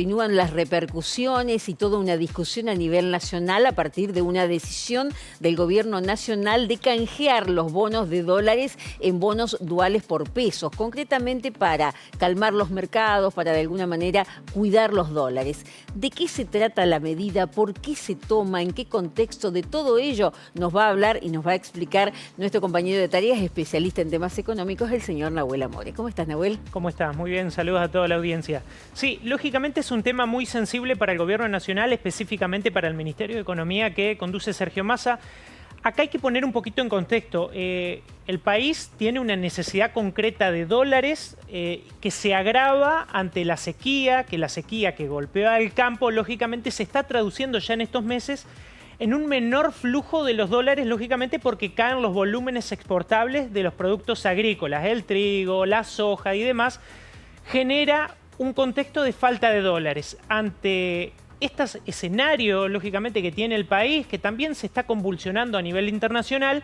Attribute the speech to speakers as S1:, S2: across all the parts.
S1: Continúan las repercusiones y toda una discusión a nivel nacional a partir de una decisión del gobierno nacional de canjear los bonos de dólares en bonos duales por pesos, concretamente para calmar los mercados, para de alguna manera cuidar los dólares. ¿De qué se trata la medida? ¿Por qué se toma? ¿En qué contexto? De todo ello nos va a hablar y nos va a explicar nuestro compañero de tareas, especialista en temas económicos, el señor Nahuel Amore. ¿Cómo estás, Nahuel?
S2: ¿Cómo estás? Muy bien, saludos a toda la audiencia. Sí, lógicamente es un tema muy sensible para el Gobierno Nacional, específicamente para el Ministerio de Economía que conduce Sergio Massa. Acá hay que poner un poquito en contexto. El país tiene una necesidad concreta de dólares que se agrava ante la sequía, que golpea al campo, lógicamente se está traduciendo ya en estos meses en un menor flujo de los dólares, lógicamente porque caen los volúmenes exportables de los productos agrícolas, el trigo, la soja y demás, genera un contexto de falta de dólares. Ante este escenario, lógicamente, que tiene el país, que también se está convulsionando a nivel internacional,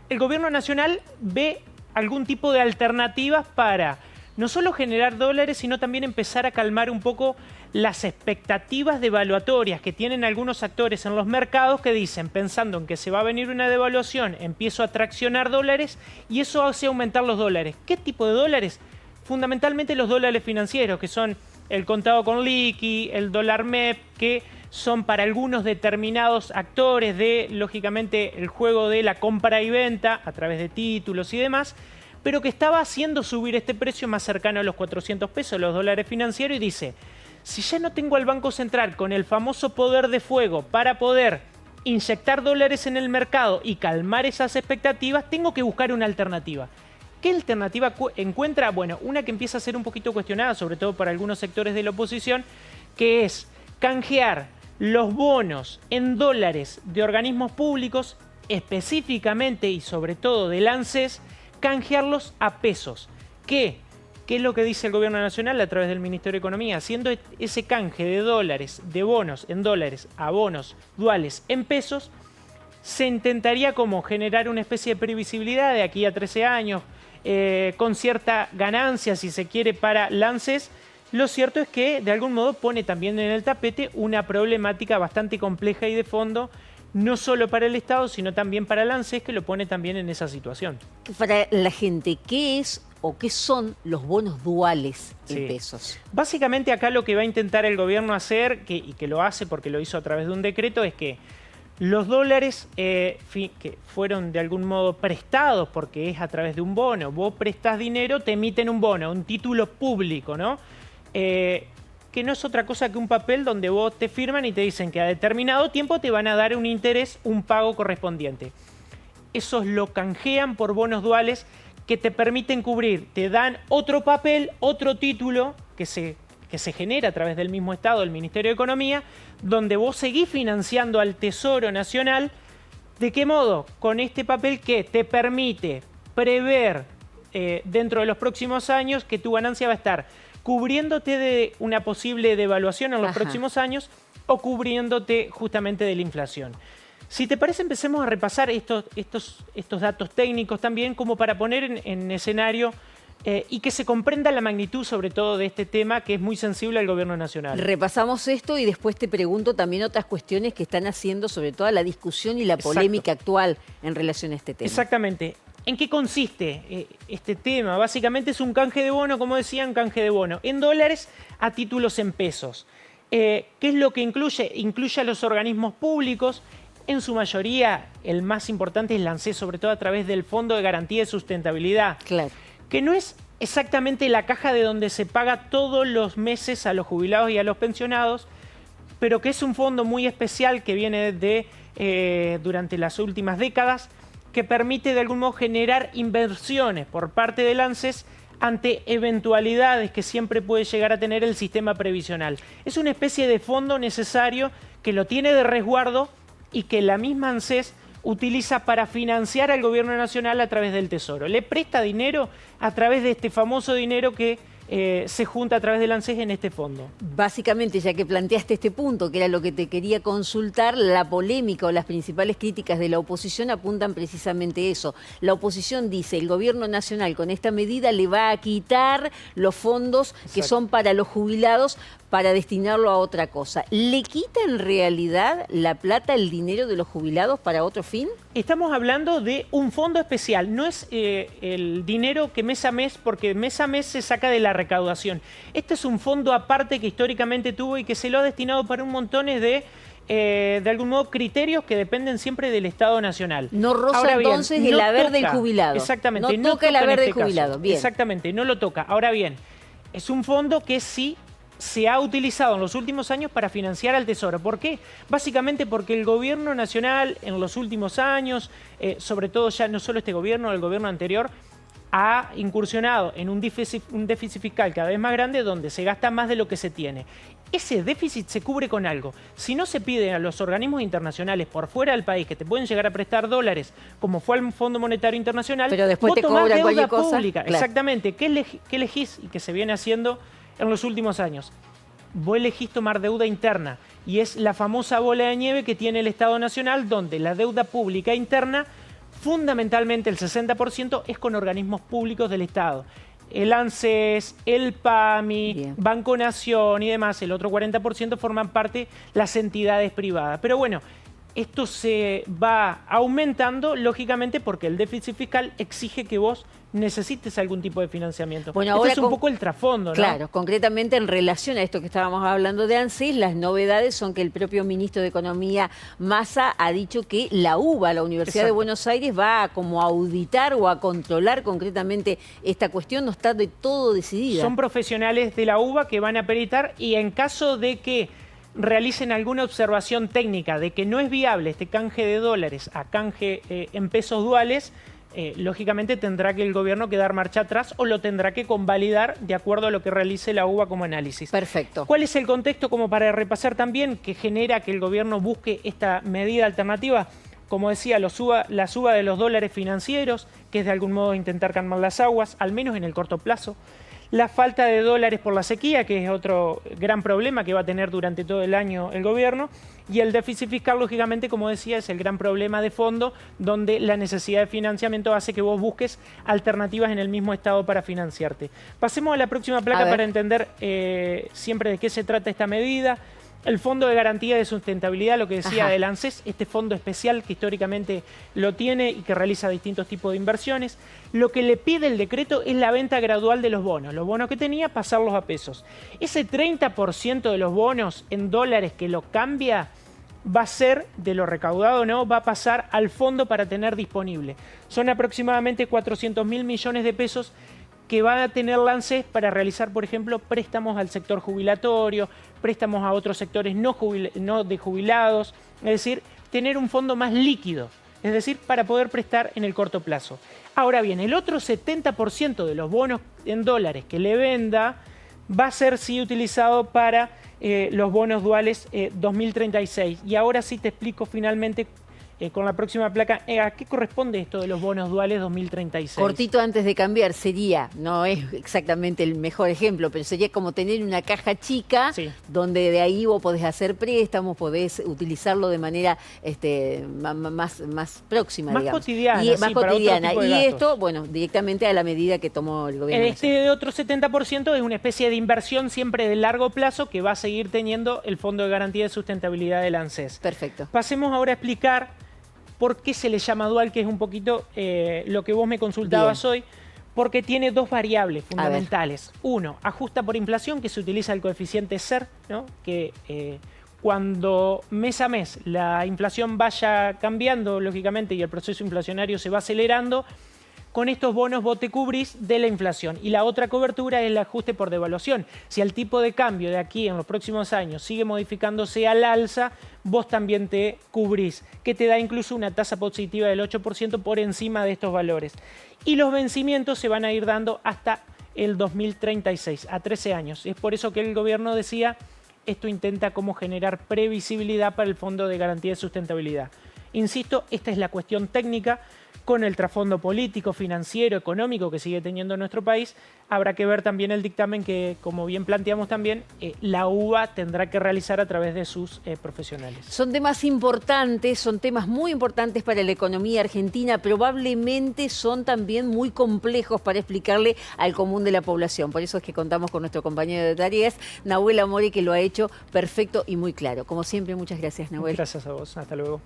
S2: el gobierno nacional ve algún tipo de alternativas para no solo generar dólares, sino también empezar a calmar un poco las expectativas devaluatorias que tienen algunos actores en los mercados que dicen, pensando en que se va a venir una devaluación, empiezo a traccionar dólares y eso hace aumentar los dólares. ¿Qué tipo de dólares? Fundamentalmente los dólares financieros, que son el contado con liqui, el dólar MEP, que son para algunos determinados actores de, lógicamente, el juego de la compra y venta a través de títulos y demás, pero que estaba haciendo subir este precio más cercano a los 400 pesos, los dólares financieros, y dice, si ya no tengo al Banco Central con el famoso poder de fuego para poder inyectar dólares en el mercado y calmar esas expectativas, tengo que buscar una alternativa. ¿Qué alternativa encuentra? Bueno, una que empieza a ser un poquito cuestionada, sobre todo para algunos sectores de la oposición, que es canjear los bonos en dólares de organismos públicos, específicamente y sobre todo del ANSES, canjearlos a pesos. ¿Qué es lo que dice el Gobierno Nacional a través del Ministerio de Economía? Haciendo ese canje de dólares, de bonos en dólares a bonos duales en pesos, se intentaría como generar una especie de previsibilidad de aquí a 13 años, con cierta ganancia, si se quiere, para ANSES. Lo cierto es que, de algún modo, pone también en el tapete una problemática bastante compleja y de fondo, no solo para el Estado, sino también para el ANSES, que lo pone también en esa situación.
S1: Para la gente, ¿qué es o qué son los bonos duales en pesos?
S2: Básicamente acá lo que va a intentar el gobierno hacer, y que lo hace porque lo hizo a través de un decreto, es que los dólares que fueron de algún modo prestados, porque es a través de un bono, vos prestás dinero, te emiten un bono, un título público, ¿no? Que no es otra cosa que un papel donde vos te firman y te dicen que a determinado tiempo te van a dar un interés, un pago correspondiente. Esos lo canjean por bonos duales que te permiten cubrir, te dan otro papel, otro título que se genera a través del mismo Estado, del Ministerio de Economía, donde vos seguís financiando al Tesoro Nacional. ¿De qué modo? Con este papel que te permite prever dentro de los próximos años que tu ganancia va a estar cubriéndote de una posible devaluación en los próximos años o cubriéndote justamente de la inflación. Si te parece, empecemos a repasar estos datos técnicos también como para poner en escenario y que se comprenda la magnitud sobre todo de este tema que es muy sensible al Gobierno Nacional.
S1: Repasamos esto y después te pregunto también otras cuestiones que están haciendo sobre todo la discusión y la polémica actual en relación a este tema.
S2: Exactamente. ¿En qué consiste este tema? Básicamente es un canje de bono, como decía, un canje de bono en dólares a títulos en pesos. ¿Qué es lo que incluye? Incluye a los organismos públicos. En su mayoría, el más importante es el ANSES, sobre todo a través del Fondo de Garantía de Sustentabilidad. Claro. Que no es exactamente la caja de donde se paga todos los meses a los jubilados y a los pensionados, pero que es un fondo muy especial que viene durante las últimas décadas, que permite de algún modo generar inversiones por parte del ANSES ante eventualidades que siempre puede llegar a tener el sistema previsional. Es una especie de fondo necesario que lo tiene de resguardo y que la misma ANSES utiliza para financiar al Gobierno Nacional a través del Tesoro. Le presta dinero a través de este famoso dinero que se junta a través del ANSES en este fondo.
S1: Básicamente, ya que planteaste este punto, que era lo que te quería consultar, la polémica o las principales críticas de la oposición apuntan precisamente eso. La oposición dice, el Gobierno Nacional con esta medida le va a quitar los fondos que son para los jubilados para destinarlo a otra cosa. ¿Le quita en realidad la plata, el dinero de los jubilados para otro fin?
S2: Estamos hablando de un fondo especial, no es el dinero que mes a mes, porque mes a mes se saca de la recaudación. Este es un fondo aparte que históricamente tuvo y que se lo ha destinado para un montón de algún modo, criterios que dependen siempre del Estado Nacional.
S1: No roza entonces el haber del jubilado.
S2: Exactamente.
S1: No toca el haber del jubilado. Bien.
S2: Exactamente, no lo toca. Ahora bien, es un fondo que sí se ha utilizado en los últimos años para financiar al Tesoro. ¿Por qué? Básicamente porque el gobierno nacional en los últimos años, sobre todo ya no solo este gobierno, el gobierno anterior, ha incursionado en un déficit fiscal cada vez más grande donde se gasta más de lo que se tiene. Ese déficit se cubre con algo. Si no se pide a los organismos internacionales por fuera del país que te pueden llegar a prestar dólares, como fue al Fondo Monetario Internacional,
S1: pero después
S2: vos
S1: te
S2: tomás
S1: cobran
S2: deuda
S1: cualquier cosa.
S2: pública.
S1: Claro.
S2: Exactamente. ¿Qué elegís y que se viene haciendo en los últimos años? Vos elegís tomar deuda interna y es la famosa bola de nieve que tiene el Estado Nacional, donde la deuda pública interna, fundamentalmente el 60%, es con organismos públicos del Estado. El ANSES, el PAMI,
S1: Bien.
S2: Banco Nación y demás, el otro 40% forman parte las entidades privadas. Pero bueno, esto se va aumentando, lógicamente, porque el déficit fiscal exige que vos necesites algún tipo de financiamiento.
S1: Bueno,
S2: este
S1: ahora
S2: es un poco el trasfondo, ¿no?
S1: Claro, concretamente en relación a esto que estábamos hablando de ANSES, las novedades son que el propio ministro de Economía, Massa, ha dicho que la UBA, la Universidad de Buenos Aires, va a como auditar o a controlar concretamente esta cuestión, no está de todo decidida.
S2: Son profesionales de la UBA que van a peritar y en caso de que realicen alguna observación técnica de que no es viable este canje de dólares a canje en pesos duales, lógicamente tendrá que el gobierno que dar marcha atrás o lo tendrá que convalidar de acuerdo a lo que realice la UBA como análisis.
S1: Perfecto.
S2: ¿Cuál es el contexto, como para repasar también, que genera que el gobierno busque esta medida alternativa? Como decía, la suba de los dólares financieros, que es de algún modo intentar calmar las aguas, al menos en el corto plazo. La falta de dólares por la sequía, que es otro gran problema que va a tener durante todo el año el gobierno. Y el déficit fiscal, lógicamente, como decía, es el gran problema de fondo, donde la necesidad de financiamiento hace que vos busques alternativas en el mismo Estado para financiarte. Pasemos a la próxima placa para entender siempre de qué se trata esta medida. El Fondo de Garantía de Sustentabilidad, lo que decía del ANSES, este fondo especial que históricamente lo tiene y que realiza distintos tipos de inversiones. Lo que le pide el decreto es la venta gradual de los bonos que tenía, pasarlos a pesos. Ese 30% de los bonos en dólares que lo cambia va a ser, de lo recaudado no, va a pasar al fondo para tener disponible. Son aproximadamente 400.000 millones de pesos que van a tener ANSES para realizar, por ejemplo, préstamos al sector jubilatorio, préstamos a otros sectores no de jubilados, es decir, tener un fondo más líquido, es decir, para poder prestar en el corto plazo. Ahora bien, el otro 70% de los bonos en dólares que le venda va a ser sí utilizado para los bonos duales 2036. Y ahora sí te explico finalmente con la próxima placa, ¿a qué corresponde esto de los bonos duales 2036?
S1: Cortito antes de cambiar, sería, no es exactamente el mejor ejemplo, pero sería como tener una caja chica, donde de ahí vos podés hacer préstamos, podés utilizarlo de manera más próxima,
S2: más
S1: digamos.
S2: cotidiana.
S1: Más cotidiana. Y
S2: gastos.
S1: esto, bueno, directamente a la medida que tomó el gobierno.
S2: Este de otro 70% es una especie de inversión siempre de largo plazo que va a seguir teniendo el Fondo de Garantía de Sustentabilidad del ANSES.
S1: Perfecto.
S2: Pasemos ahora a explicar por qué se le llama dual, que es un poquito lo que vos me consultabas hoy, porque tiene dos variables fundamentales. Uno, ajusta por inflación, que se utiliza el coeficiente SER, ¿no? Que cuando mes a mes la inflación vaya cambiando, lógicamente, y el proceso inflacionario se va acelerando, con estos bonos vos te cubrís de la inflación. Y la otra cobertura es el ajuste por devaluación. Si el tipo de cambio de aquí en los próximos años sigue modificándose al alza, vos también te cubrís, que te da incluso una tasa positiva del 8% por encima de estos valores. Y los vencimientos se van a ir dando hasta el 2036, a 13 años. Es por eso que el gobierno decía, esto intenta como generar previsibilidad para el Fondo de Garantía de Sustentabilidad. Insisto, esta es la cuestión técnica. Con el trasfondo político, financiero, económico que sigue teniendo nuestro país, habrá que ver también el dictamen que, como bien planteamos también, la UBA tendrá que realizar a través de sus profesionales.
S1: Son temas importantes, son temas muy importantes para la economía argentina, probablemente son también muy complejos para explicarle al común de la población. Por eso es que contamos con nuestro compañero de tareas, Nahuel Amore, que lo ha hecho perfecto y muy claro. Como siempre, muchas gracias, Nahuel.
S2: Gracias a vos, hasta luego.